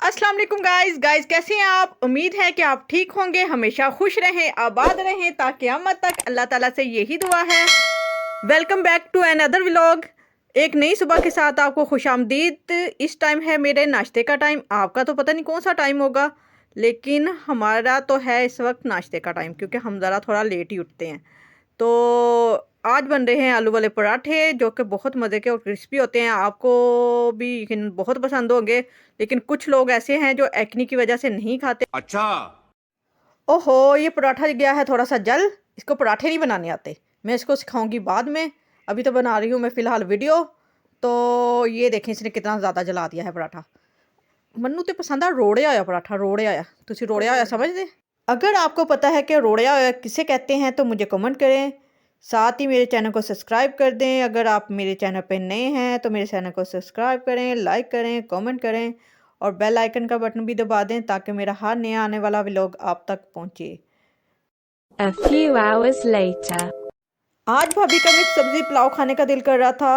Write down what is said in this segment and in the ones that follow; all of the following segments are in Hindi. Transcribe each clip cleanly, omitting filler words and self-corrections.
अस्सलाम वालेकुम गाइस कैसे हैं आप। उम्मीद है कि आप ठीक होंगे, हमेशा खुश रहें, आबाद रहें ताकि क़यामत तक। अल्लाह ताला से यही दुआ है। Welcome back to another vlog. एक नई सुबह के साथ आपको खुशामदीद। इस टाइम है मेरे नाश्ते का टाइम। आपका तो पता नहीं कौन सा टाइम होगा, लेकिन हमारा तो है इस वक्त नाश्ते का टाइम, क्योंकि हम ज़रा थोड़ा लेट ही उठते हैं। तो आज बन रहे हैं आलू वाले पराठे, जो कि बहुत मज़े के और क्रिस्पी होते हैं। आपको भी यकीन बहुत पसंद होंगे, लेकिन कुछ लोग ऐसे हैं जो एक्ने की वजह से नहीं खाते। अच्छा। ओहो, ये पराठा गया है थोड़ा सा जल। इसको पराठे नहीं बनाने आते, मैं इसको सिखाऊंगी बाद में। अभी तो बना रही हूँ मैं फ़िलहाल वीडियो। तो ये देखें इसने कितना ज़्यादा जला दिया है पराठा। मन्नू तो पसंद आ रोड़े आया पराठा, रोड़े आया। तुसी रोड़े आया समझ दे। अगर आपको पता है कि रोड़िया किसे कहते हैं तो मुझे कमेंट करें। साथ ही मेरे चैनल को सब्सक्राइब कर दें। अगर आप मेरे चैनल पर नए हैं तो मेरे चैनल को सब्सक्राइब करें, लाइक करें, कमेंट करें और बेल आइकन का बटन भी दबा दें ताकि मेरा हर नया आने वाला व्लॉग आप तक पहुंचे। A few hours later. आज भाभी का मिक्स सब्ज़ी पुलाव खाने का दिल कर रहा था,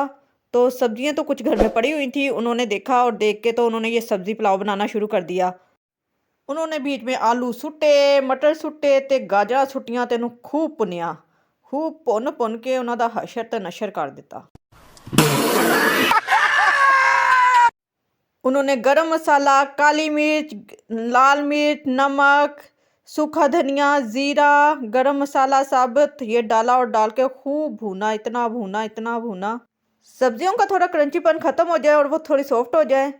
तो सब्जियां तो कुछ घर में पड़ी हुई थी। उन्होंने देखा और देख के तो उन्होंने ये सब्ज़ी पुलाव बनाना शुरू कर दिया। उन्होंने बीच में आलू सुट्टे, मटर सुट्टे ते गाजरा सुट्टियां ते खूब भुनिया। खूब भुन के ਉਹਨਾਂ ਦਾ ਹਸ਼ਰ ਤੇ ਨਸ਼ਰ कर ਦਿੱਤਾ। उन्होंने गरम मसाला, काली मिर्च, लाल मिर्च, नमक, सूखा धनिया, ज़ीरा, गरम मसाला साबुत ये डाला और डाल के खूब भूना, इतना भूना सब्जियों का थोड़ा क्रंचीपन ख़त्म हो जाए और वो थोड़ी सॉफ्ट हो जाए।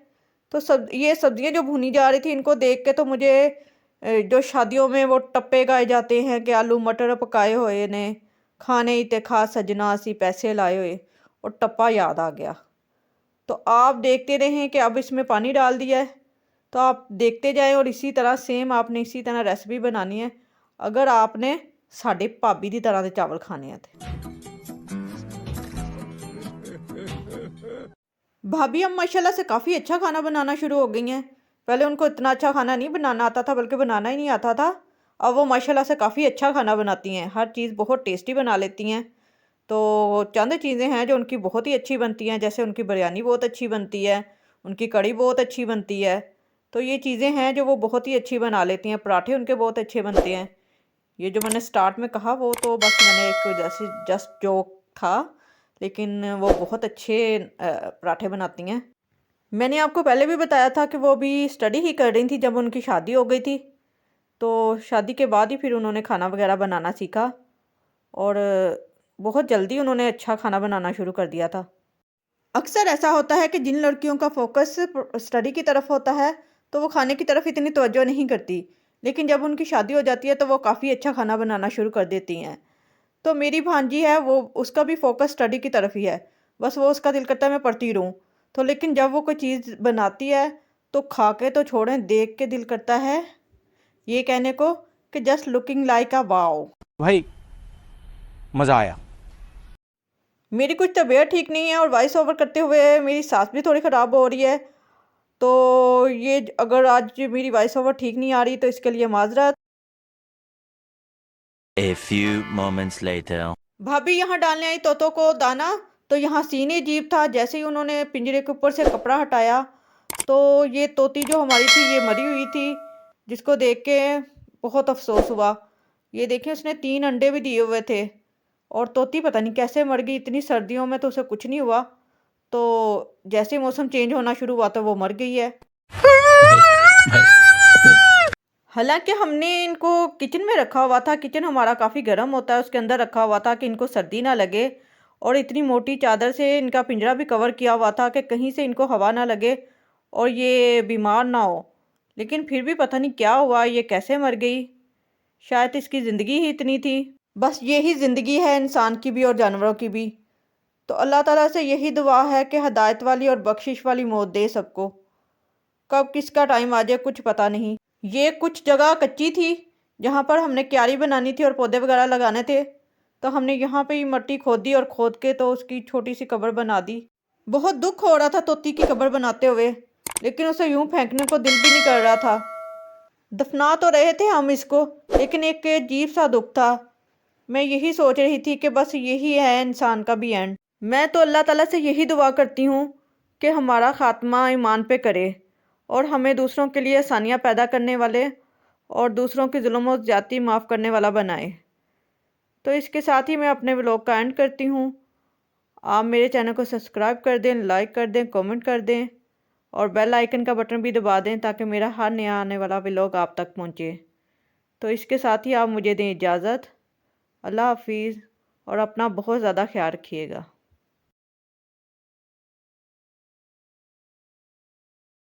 तो ये सब्जियां जो भुनी जा रही थी, इनको देख के तो मुझे जो शादियों में वो टप्पे गाए जाते हैं कि आलू मटर पकाए हुए ने खाने ही ते खा सजना असी पैसे लाए हुए, और टप्पा याद आ गया। तो आप देखते रहें कि अब इसमें पानी डाल दिया है, तो आप देखते जाएं और इसी तरह सेम आपने इसी तरह रेसिपी बनानी है अगर आपने साढ़े भाभी की तरह के चावल खाने हैं। भाभी अब माशाल्लाह से काफ़ी अच्छा खाना बनाना शुरू हो गई हैं। पहले उनको इतना अच्छा खाना नहीं बनाना आता था, बल्कि बनाना ही नहीं आता था। अब वो माशाल्लाह से काफ़ी अच्छा खाना बनाती हैं, हर चीज़ बहुत टेस्टी बना लेती हैं। तो चंद चीज़ें हैं जो उनकी बहुत ही अच्छी बनती हैं, जैसे उनकी बिरयानी बहुत अच्छी बनती है, उनकी कड़ी बहुत अच्छी बनती है। तो ये चीज़ें हैं जो वो बहुत ही अच्छी बना लेती हैं। पराठे उनके बहुत अच्छे बनते हैं। ये जो मैंने स्टार्ट में कहा वो तो बस मैंने एक जैसे जस्ट जोक था, लेकिन वो बहुत अच्छे पराठे बनाती हैं। मैंने आपको पहले भी बताया था कि वो भी स्टडी ही कर रही थी जब उनकी शादी हो गई थी। तो शादी के बाद ही फिर उन्होंने खाना वगैरह बनाना सीखा और बहुत जल्दी उन्होंने अच्छा खाना बनाना शुरू कर दिया था। अक्सर ऐसा होता है कि जिन लड़कियों का फोकस स्टडी की तरफ होता है तो वो खाने की तरफ इतनी तवज्जो नहीं करती, लेकिन जब उनकी शादी हो जाती है तो वो काफ़ी अच्छा खाना बनाना शुरू कर देती हैं। तो मेरी भांजी है, वो उसका भी फोकस स्टडी की तरफ ही है। बस वो उसका दिल करता है मैं पढ़ती रहूँ। तो लेकिन जब वो कोई चीज़ बनाती है तो खा के तो छोड़ें, देख के दिल करता है ये कहने को कि just looking like a wow. भाई मजा आया। मेरी कुछ तबीयत ठीक नहीं है और वॉइस ओवर करते हुए मेरी सांस भी थोड़ी ख़राब हो रही है। तो ये अगर आज मेरी वॉइस ओवर ठीक नहीं आ रही तो इसके लिए माजरत। A few moments later. भाभी यहाँ डालने आई तोतों को दाना, तो यहाँ सीन ही अजीब था। जैसे ही उन्होंने पिंजरे के ऊपर से कपड़ा हटाया तो ये तोती जो हमारी थी ये मरी हुई थी, जिसको देख के बहुत अफसोस हुआ। ये देखिए उसने 3 अंडे भी दिए हुए थे और तोती पता नहीं कैसे मर गई। इतनी सर्दियों में तो उसे कुछ नहीं हुआ, तो जैसे मौसम चेंज होना शुरू हुआ तो वो मर गई है। हालांकि हमने इनको किचन में रखा हुआ था। किचन हमारा काफ़ी गर्म होता है, उसके अंदर रखा हुआ था कि इनको सर्दी ना लगे, और इतनी मोटी चादर से इनका पिंजरा भी कवर किया हुआ था कि कहीं से इनको हवा ना लगे और ये बीमार ना हो। लेकिन फिर भी पता नहीं क्या हुआ, ये कैसे मर गई। शायद इसकी ज़िंदगी ही इतनी थी। बस यही ज़िंदगी है इंसान की भी और जानवरों की भी। तो अल्लाह ताला से यही दुआ है कि हदायत वाली और बख्शिश वाली मौत दे सबको। कब किसका टाइम आ जाए कुछ पता नहीं। ये कुछ जगह कच्ची थी जहाँ पर हमने क्यारी बनानी थी और पौधे वगैरह लगाने थे, तो हमने यहाँ पे ही मिट्टी खोदी और खोद के तो उसकी छोटी सी कब्र बना दी। बहुत दुख हो रहा था तोती की कब्र बनाते हुए, लेकिन उसे यूं फेंकने को दिल भी नहीं कर रहा था। दफना तो रहे थे हम इसको, लेकिन एक अजीब सा दुख था। मैं यही सोच रही थी कि बस यही है इंसान का भी एंड। मैं तो अल्लाह ताला से यही दुआ करती हूँ कि हमारा ख़ात्मा ईमान पे करे और हमें दूसरों के लिए आसानियाँ पैदा करने वाले और दूसरों की जुल्म और ज़्यादती माफ़ करने वाला बनाए। तो इसके साथ ही मैं अपने व्लॉग का एंड करती हूँ। आप मेरे चैनल को सब्सक्राइब कर दें, लाइक कर दें, कमेंट कर दें और बेल आइकन का बटन भी दबा दें ताकि मेरा हर नया आने वाला व्लॉग आप तक पहुँचे। तो इसके साथ ही आप मुझे दें इजाज़त। अल्लाह हाफिज़ और अपना बहुत ज़्यादा ख्याल रखिएगा।